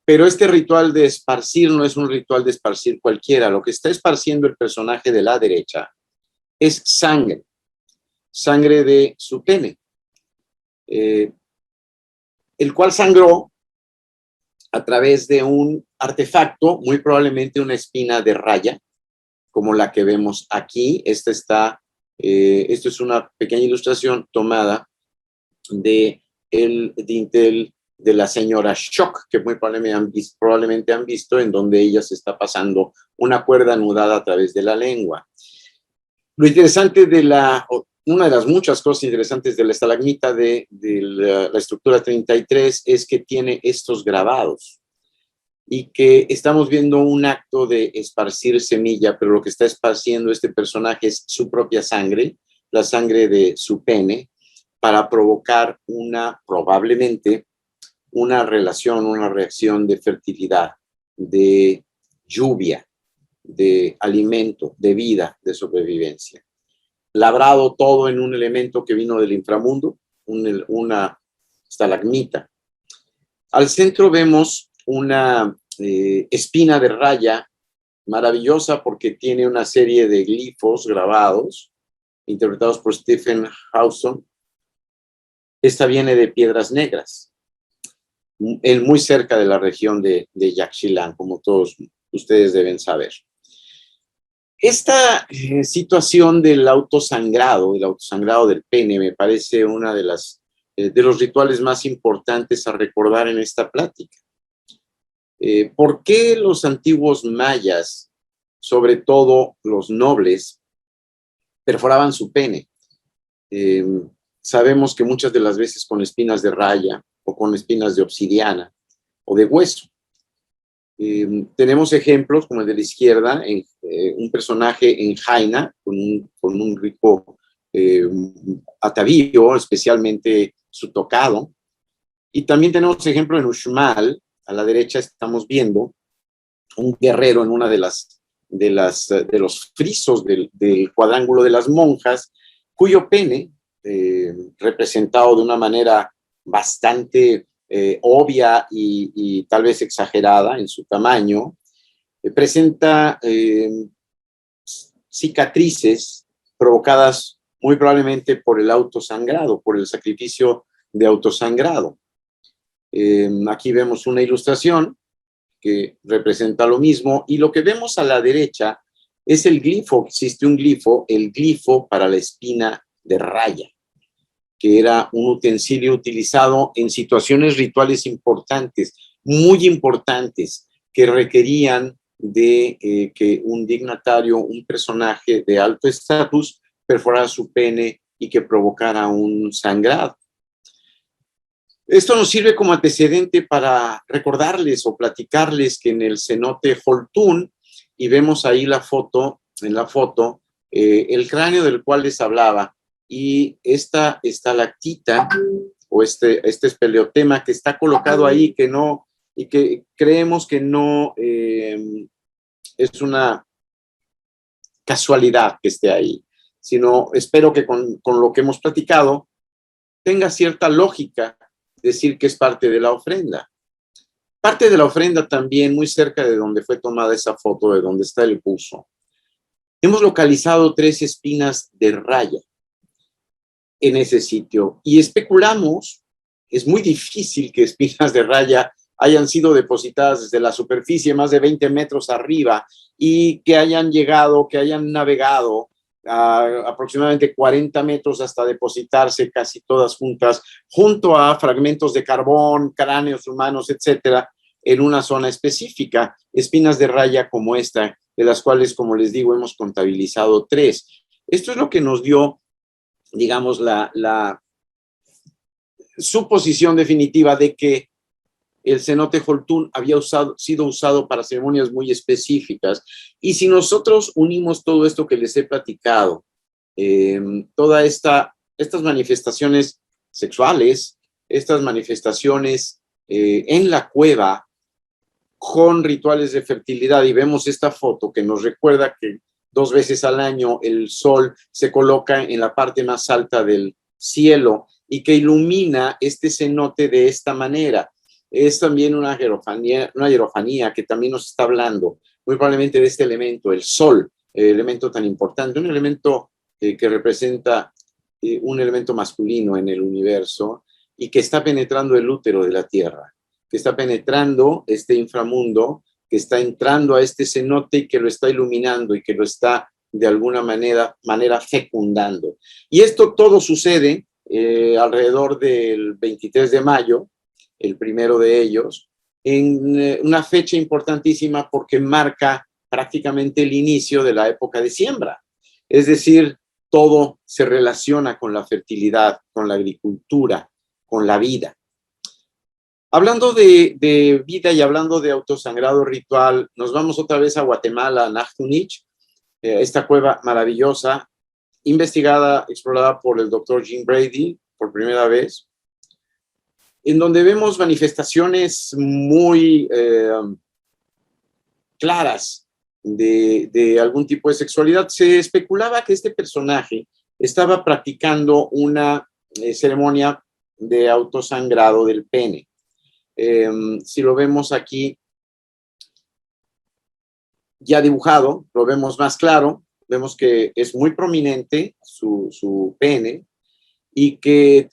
S2: Pero este ritual de esparcir no es un ritual de esparcir cualquiera. Lo que está esparciendo el personaje de la derecha es sangre, sangre de su pene, el cual sangró a través de un artefacto, muy probablemente una espina de raya, como la que vemos aquí. Esto es una pequeña ilustración tomada del dintel de la señora Shock, que muy probablemente han visto, en donde ella se está pasando una cuerda anudada a través de la lengua. Lo interesante una de las muchas cosas interesantes de la estalagmita de la estructura 33 es que tiene estos grabados y que estamos viendo un acto de esparcir semilla, pero lo que está esparciendo este personaje es su propia sangre, la sangre de su pene, para provocar probablemente una reacción de fertilidad, de lluvia, de alimento, de vida, de sobrevivencia. Labrado todo en un elemento que vino del inframundo, una estalagmita. Al centro vemos una espina de raya maravillosa porque tiene una serie de glifos grabados, interpretados por Stephen Hawson. Esta viene de Piedras Negras, muy cerca de la región de Yaxchilán, como todos ustedes deben saber. Esta situación del autosangrado del pene, me parece una de los rituales más importantes a recordar en esta plática. ¿Por qué los antiguos mayas, sobre todo los nobles, perforaban su pene? Sabemos que muchas de las veces con espinas de raya o con espinas de obsidiana o de hueso. Tenemos ejemplos como el de la izquierda, un personaje en Jaina con un rico atavío, especialmente su tocado. Y también tenemos ejemplo en Uxmal. A la derecha estamos viendo un guerrero en una de los frisos del cuadrángulo de las monjas, cuyo pene, representado de una manera bastante obvia y tal vez exagerada en su tamaño, presenta cicatrices provocadas muy probablemente por el autosangrado, por el sacrificio de autosangrado. Aquí vemos una ilustración que representa lo mismo, y lo que vemos a la derecha es el glifo. Existe un glifo, el glifo para la espina de raya, que era un utensilio utilizado en situaciones rituales importantes, muy importantes, que requerían de que un dignatario, un personaje de alto estatus, perforara su pene y que provocara un sangrado. Esto nos sirve como antecedente para recordarles o platicarles que en el cenote Joltún, y vemos ahí en la foto, el cráneo del cual les hablaba, y esta estalactita o este espeleotema que está colocado ahí, y que creemos que no es una casualidad que esté ahí, sino espero que con lo que hemos platicado tenga cierta lógica decir que es parte de la ofrenda. Parte de la ofrenda también, muy cerca de donde fue tomada esa foto, de donde está el buzo, hemos localizado 3 espinas de raya en ese sitio, y especulamos, es muy difícil que espinas de raya hayan sido depositadas desde la superficie más de 20 metros arriba y que hayan llegado, que hayan navegado a aproximadamente 40 metros hasta depositarse casi todas juntas, junto a fragmentos de carbón, cráneos humanos, etcétera, en una zona específica. Espinas de raya como esta, de las cuales, como les digo, hemos contabilizado 3. Esto es lo que nos dio, digamos, la suposición definitiva de que el cenote Joltún había sido usado para ceremonias muy específicas. Y si nosotros unimos todo esto que les he platicado, todas estas manifestaciones sexuales, estas manifestaciones en la cueva, con rituales de fertilidad, y vemos esta foto que nos recuerda que 2 veces al año el sol se coloca en la parte más alta del cielo y que ilumina este cenote de esta manera. Es también una hierofanía que también nos está hablando muy probablemente de este elemento, el sol, el elemento tan importante, un elemento que representa un elemento masculino en el universo y que está penetrando el útero de la Tierra, que está penetrando este inframundo, que está entrando a este cenote y que lo está iluminando y que lo está de alguna manera fecundando. Y esto todo sucede alrededor del 23 de mayo, el primero de ellos, en una fecha importantísima porque marca prácticamente el inicio de la época de siembra. Es decir, todo se relaciona con la fertilidad, con la agricultura, con la vida. Hablando de vida y hablando de autosangrado ritual, nos vamos otra vez a Guatemala, a Nachtunich, esta cueva maravillosa, investigada, explorada por el doctor Jim Brady por primera vez, en donde vemos manifestaciones muy claras de algún tipo de sexualidad. Se especulaba que este personaje estaba practicando una ceremonia de autosangrado del pene. Si lo vemos aquí ya dibujado, lo vemos más claro, vemos que es muy prominente su pene y que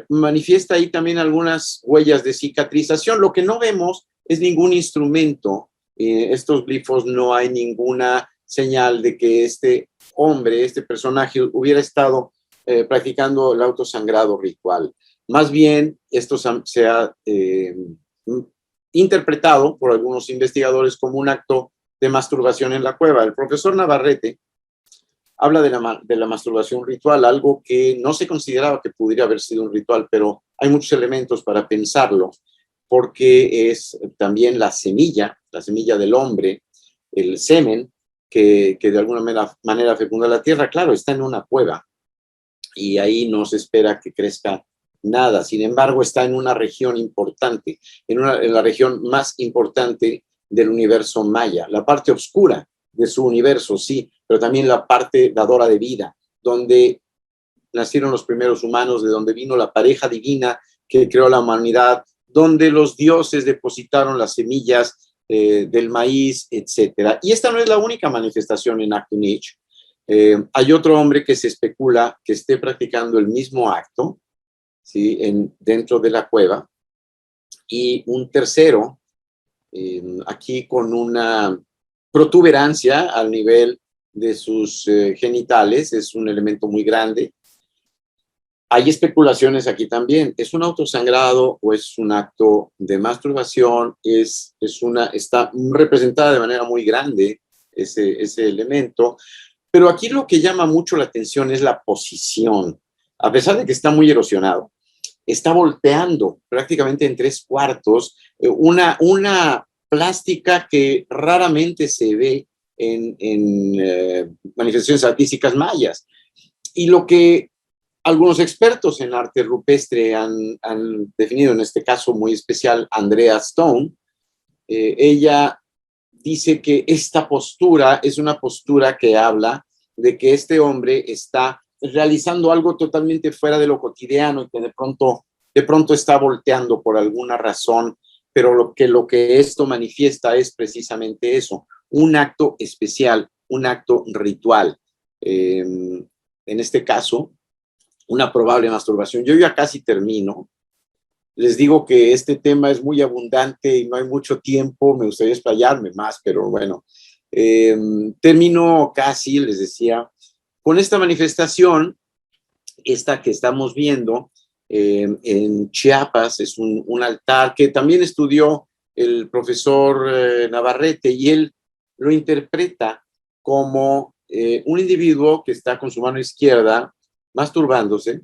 S2: manifiesta ahí también algunas huellas de cicatrización. Lo que no vemos es ningún instrumento. Estos glifos no hay ninguna señal de que este hombre, este personaje, hubiera estado practicando el autosangrado ritual. Más bien, esto se ha interpretado por algunos investigadores como un acto de masturbación en la cueva. El profesor Navarrete habla de la masturbación ritual, algo que no se consideraba que pudiera haber sido un ritual, pero hay muchos elementos para pensarlo, porque es también la semilla del hombre, el semen, que de alguna manera fecunda la tierra. Claro, está en una cueva y ahí no se espera que crezca nada. Sin embargo, está en una región importante, en la región más importante del universo maya, la parte oscura de su universo, sí, pero también la parte dadora de vida, donde nacieron los primeros humanos, de donde vino la pareja divina que creó la humanidad, donde los dioses depositaron las semillas del maíz, etc. Y esta no es la única manifestación en Actunich. Hay otro hombre que se especula que esté practicando el mismo acto, ¿sí? Dentro de la cueva, y un tercero, aquí con una protuberancia al nivel de sus genitales, es un elemento muy grande. Hay especulaciones aquí también. ¿Es un autosangrado o es un acto de masturbación? Está representada de manera muy grande ese elemento. Pero aquí lo que llama mucho la atención es la posición. A pesar de que está muy erosionado, está volteando prácticamente en 3/4, una plástica que raramente se ve en manifestaciones artísticas mayas. Y lo que algunos expertos en arte rupestre han definido, en este caso muy especial, Andrea Stone, ella dice que esta postura es una postura que habla de que este hombre está realizando algo totalmente fuera de lo cotidiano y que de pronto está volteando por alguna razón, pero lo que esto manifiesta es precisamente eso, un acto especial, un acto ritual. En este caso, una probable masturbación. Yo ya casi termino. Les digo que este tema es muy abundante y no hay mucho tiempo, me gustaría explayarme más, pero bueno, termino casi, les decía, con esta manifestación, esta que estamos viendo en Chiapas, es un altar que también estudió el profesor Navarrete, y él lo interpreta como un individuo que está con su mano izquierda masturbándose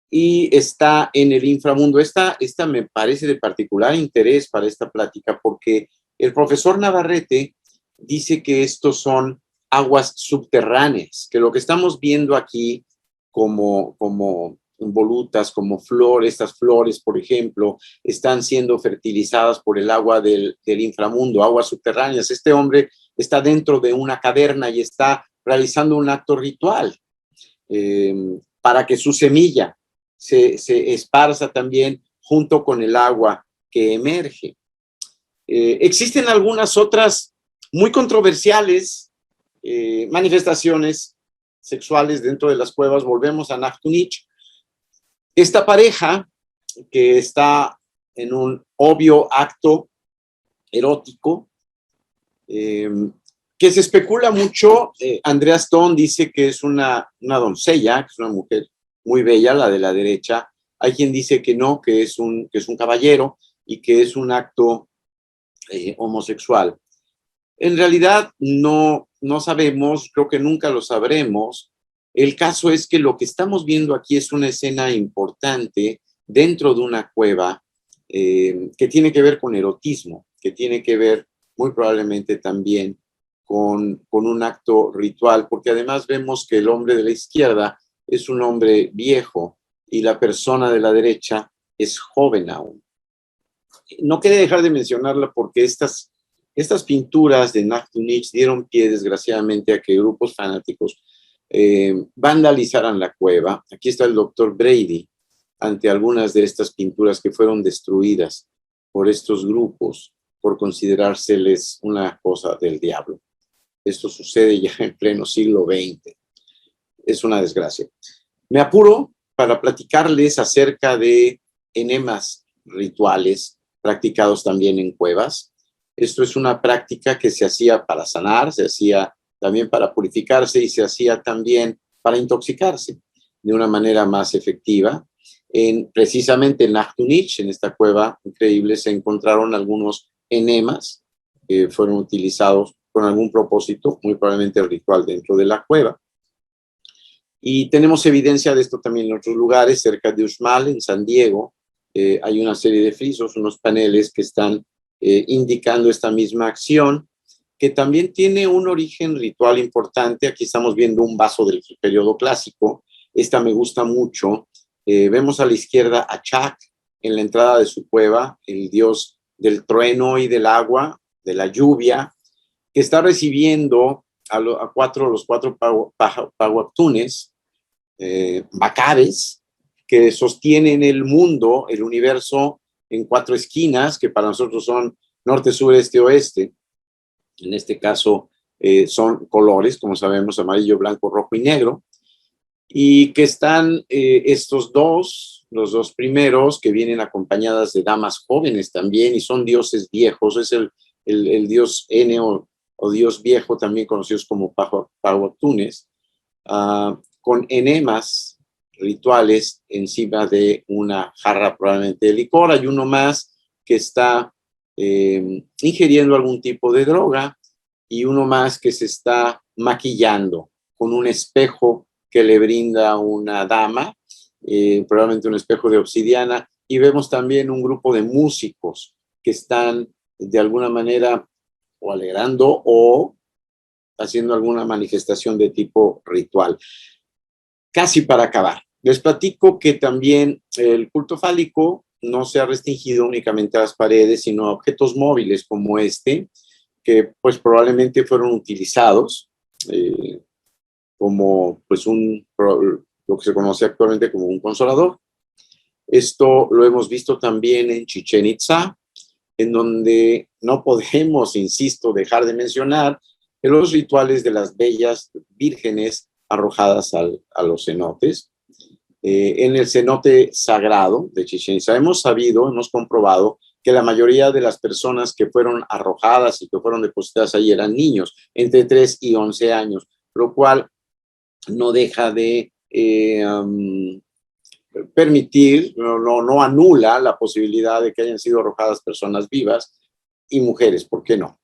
S2: y está en el inframundo. Esta me parece de particular interés para esta plática, porque el profesor Navarrete dice que estos son aguas subterráneas, que lo que estamos viendo aquí como volutas, como flores, estas flores, por ejemplo, están siendo fertilizadas por el agua del inframundo, aguas subterráneas. Este hombre está dentro de una caverna y está realizando un acto ritual para que su semilla se esparza también junto con el agua que emerge. Existen algunas otras muy controversiales manifestaciones sexuales dentro de las cuevas. Volvemos a Nachtunich. Esta pareja que está en un obvio acto erótico, que se especula mucho. Andrea Stone dice que es una doncella, que es una mujer muy bella, la de la derecha. Hay quien dice que no, que es un caballero y que es un acto homosexual. En realidad no sabemos, creo que nunca lo sabremos. El caso es que lo que estamos viendo aquí es una escena importante dentro de una cueva que tiene que ver con erotismo, que tiene que ver muy probablemente también con un acto ritual, porque además vemos que el hombre de la izquierda es un hombre viejo y la persona de la derecha es joven aún. No quería dejar de mencionarla porque estas pinturas de Nachtunich dieron pie, desgraciadamente, a que grupos fanáticos vandalizaran la cueva. Aquí está el doctor Brady ante algunas de estas pinturas que fueron destruidas por estos grupos por considerárseles una cosa del diablo. Esto sucede ya en pleno siglo XX. Es una desgracia. Me apuro para platicarles acerca de enemas rituales practicados también en cuevas. Esto es una práctica que se hacía para sanar, se hacía también para purificarse y se hacía también para intoxicarse de una manera más efectiva. Precisamente en Nachtunich, en esta cueva increíble, se encontraron algunos enemas que fueron utilizados con algún propósito, muy probablemente ritual dentro de la cueva. Y tenemos evidencia de esto también en otros lugares, cerca de Uxmal, en San Diego. Hay una serie de frisos, unos paneles que están indicando esta misma acción, que también tiene un origen ritual importante. Aquí estamos viendo un vaso del periodo clásico. Esta me gusta mucho. Vemos a la izquierda a Chak en la entrada de su cueva, el dios del trueno y del agua, de la lluvia, que está recibiendo a los cuatro Pahuactunes, Bacares, que sostienen el mundo, el universo en 4 esquinas, que para nosotros son norte, sur, este, oeste. En este caso son colores, como sabemos, amarillo, blanco, rojo y negro. Y que están estos los dos primeros, que vienen acompañadas de damas jóvenes también, y son dioses viejos. Es el dios N o dios viejo, también conocidos como Pahuactunes, con enemas rituales encima de una jarra probablemente de licor. Hay uno más que está ingiriendo algún tipo de droga, y uno más que se está maquillando con un espejo que le brinda una dama, probablemente un espejo de obsidiana. Y vemos también un grupo de músicos que están de alguna manera o alegrando o haciendo alguna manifestación de tipo ritual. Casi para acabar, les platico que también el culto fálico no se ha restringido únicamente a las paredes, sino a objetos móviles como este, que pues probablemente fueron utilizados como pues lo que se conoce actualmente como un consolador. Esto lo hemos visto también en Chichén Itzá, en donde no podemos, insisto, dejar de mencionar los rituales de las bellas vírgenes arrojadas a los cenotes. En el cenote sagrado de Chichén Itzá hemos comprobado que la mayoría de las personas que fueron arrojadas y que fueron depositadas ahí eran niños, entre 3 y 11 años, lo cual no deja de permitir, no anula la posibilidad de que hayan sido arrojadas personas vivas y mujeres, ¿por qué no?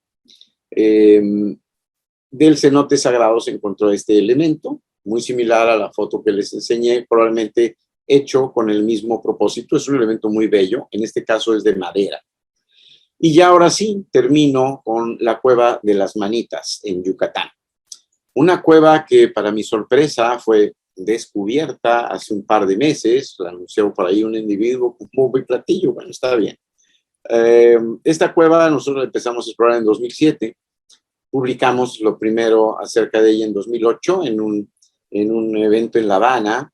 S2: Del cenote sagrado se encontró este elemento, muy similar a la foto que les enseñé, probablemente hecho con el mismo propósito. Es un elemento muy bello, en este caso es de madera. Y ya ahora sí, termino con la cueva de las Manitas en Yucatán. Una cueva que para mi sorpresa fue descubierta hace un par de meses, la anunció por ahí un individuo con bombo y platillo. Bueno, está bien. Esta cueva nosotros empezamos a explorar en 2007, publicamos lo primero acerca de ella en 2008 en un evento en La Habana,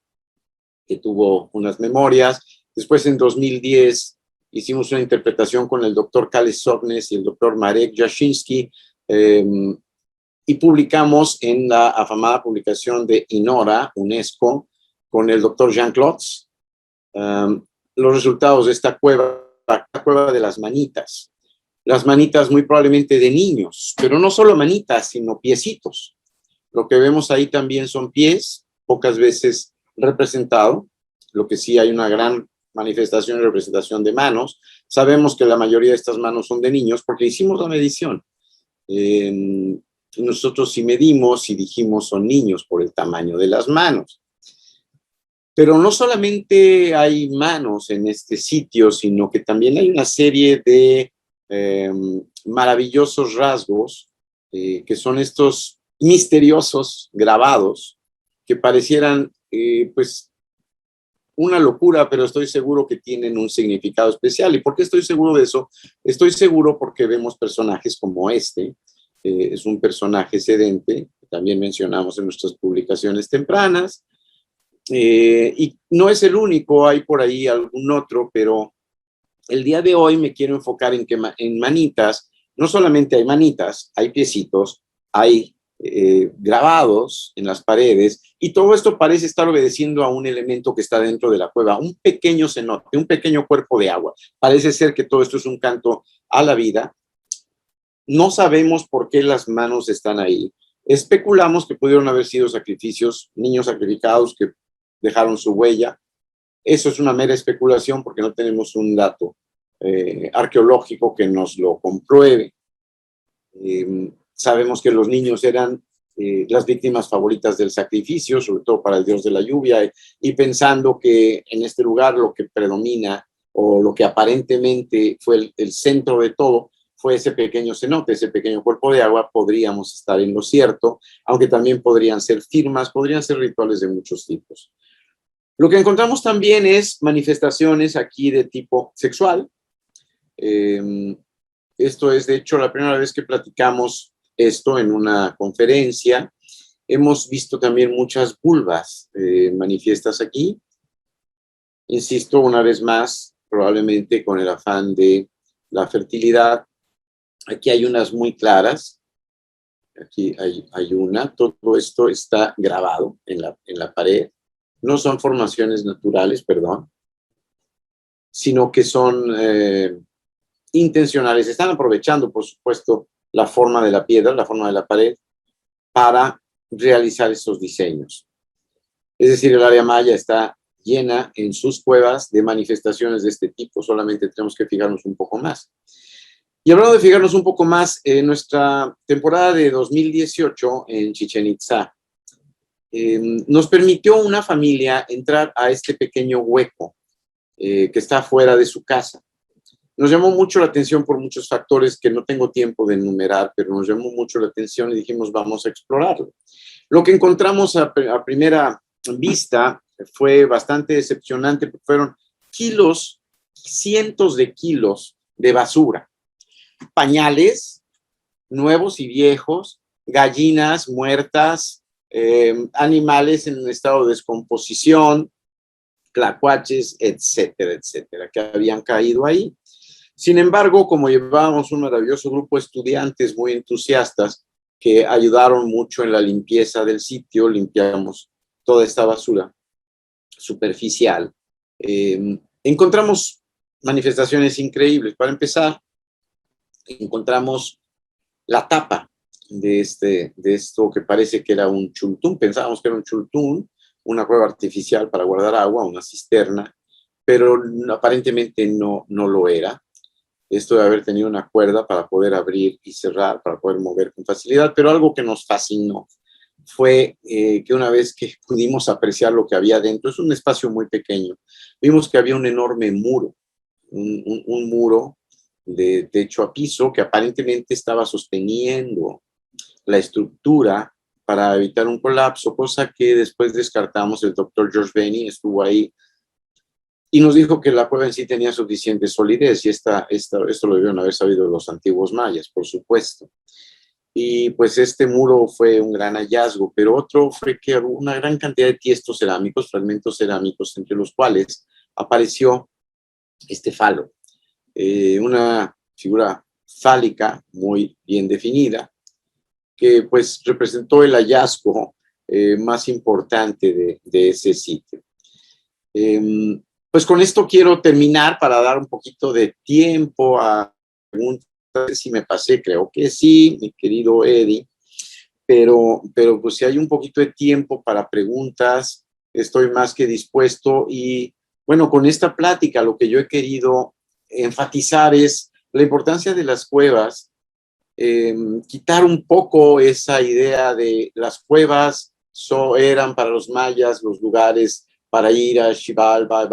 S2: que tuvo unas memorias. Después en 2010 hicimos una interpretación con el doctor Kales Sognes y el doctor Marek Jashinsky, y publicamos en la afamada publicación de INORA, UNESCO, con el doctor Jean Klotz, los resultados de esta cueva, la cueva de las Manitas. Las manitas muy probablemente de niños, pero no solo manitas, sino piecitos. Lo que vemos ahí también son pies, pocas veces representado, lo que sí hay una gran manifestación y representación de manos. Sabemos que la mayoría de estas manos son de niños porque hicimos la medición. Nosotros sí medimos y dijimos son niños por el tamaño de las manos. Pero no solamente hay manos en este sitio, sino que también hay una serie de maravillosos rasgos que son estos misteriosos grabados que parecieran pues una locura, pero estoy seguro que tienen un significado especial. ¿Y por qué estoy seguro de eso? Estoy seguro porque vemos personajes como este. Es un personaje sedente, que también mencionamos en nuestras publicaciones tempranas, y no es el único, hay por ahí algún otro, pero el día de hoy me quiero enfocar en que en manitas, no solamente hay manitas, hay piecitos, hay grabados en las paredes, y todo esto parece estar obedeciendo a un elemento que está dentro de la cueva, un pequeño cenote, un pequeño cuerpo de agua. Parece ser que todo esto es un canto a la vida. No sabemos por qué las manos están ahí. Especulamos que pudieron haber sido sacrificios, niños sacrificados que dejaron su huella. Eso es una mera especulación porque no tenemos un dato arqueológico que nos lo compruebe. Sabemos que los niños eran las víctimas favoritas del sacrificio, sobre todo para el dios de la lluvia, y pensando que en este lugar lo que predomina o lo que aparentemente fue el centro de todo fue ese pequeño cenote, ese pequeño cuerpo de agua, podríamos estar en lo cierto, aunque también podrían ser firmas, podrían ser rituales de muchos tipos. Lo que encontramos también es manifestaciones aquí de tipo sexual. Esto es, de hecho, la primera vez que platicamos esto en una conferencia. Hemos visto también muchas vulvas manifiestas aquí. Insisto, una vez más, probablemente con el afán de la fertilidad. Aquí hay unas muy claras. Aquí hay una. Todo esto está grabado en la pared. No son formaciones naturales, perdón, sino que son intencionales. Están aprovechando, por supuesto, la forma de la piedra, la forma de la pared, para realizar estos diseños. Es decir, el área maya está llena en sus cuevas de manifestaciones de este tipo. Solamente tenemos que fijarnos un poco más. Y hablando de fijarnos un poco más, en nuestra temporada de 2018 en Chichén Itzá, nos permitió una familia entrar a este pequeño hueco que está fuera de su casa. Nos llamó mucho la atención por muchos factores que no tengo tiempo de enumerar, pero nos llamó mucho la atención y dijimos, vamos a explorarlo. Lo que encontramos a primera vista fue bastante decepcionante, porque fueron kilos, cientos de kilos de basura. Pañales, nuevos y viejos, gallinas muertas, animales en un estado de descomposición, tlacuaches, etcétera, etcétera, que habían caído ahí. Sin embargo, como llevábamos un maravilloso grupo de estudiantes muy entusiastas que ayudaron mucho en la limpieza del sitio, limpiamos toda esta basura superficial, encontramos manifestaciones increíbles. Para empezar, encontramos la tapa de esto que parece que era un chultún. Pensábamos que era un chultún, una cueva artificial para guardar agua, una cisterna, pero aparentemente no lo era. Esto de haber tenido una cuerda para poder abrir y cerrar, para poder mover con facilidad, pero algo que nos fascinó fue que una vez que pudimos apreciar lo que había dentro, es un espacio muy pequeño, vimos que había un enorme muro, un muro de techo a piso que aparentemente estaba sosteniendo la estructura para evitar un colapso, cosa que después descartamos. El doctor George Benny estuvo ahí y nos dijo que la cueva en sí tenía suficiente solidez, y esto lo debieron haber sabido los antiguos mayas, por supuesto. Y pues este muro fue un gran hallazgo, pero otro fue que hubo una gran cantidad de tiestos cerámicos, fragmentos cerámicos, entre los cuales apareció este falo, una figura fálica muy bien definida, que pues representó el hallazgo más importante de ese sitio. Pues con esto quiero terminar para dar un poquito de tiempo a preguntas. Si me pasé, creo que sí, mi querido Eddie, pero pues si hay un poquito de tiempo para preguntas, estoy más que dispuesto. Y bueno, con esta plática lo que yo he querido enfatizar es la importancia de las cuevas, quitar un poco esa idea de las cuevas eran para los mayas los lugares para ir a Xibalbá,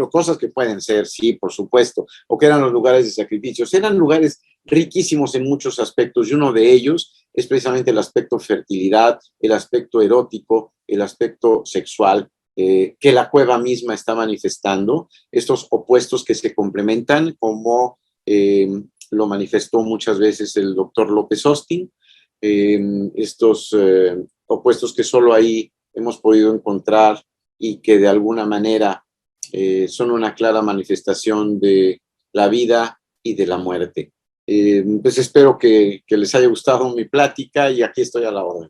S2: cosas que pueden ser, sí, por supuesto, o que eran los lugares de sacrificios. Eran lugares riquísimos en muchos aspectos, y uno de ellos es precisamente el aspecto fertilidad, el aspecto erótico, el aspecto sexual, que la cueva misma está manifestando, estos opuestos que se complementan, como lo manifestó muchas veces el doctor López Austin, estos opuestos que solo ahí hemos podido encontrar y que de alguna manera son una clara manifestación de la vida y de la muerte. Pues espero que les haya gustado mi plática, y aquí estoy a la orden.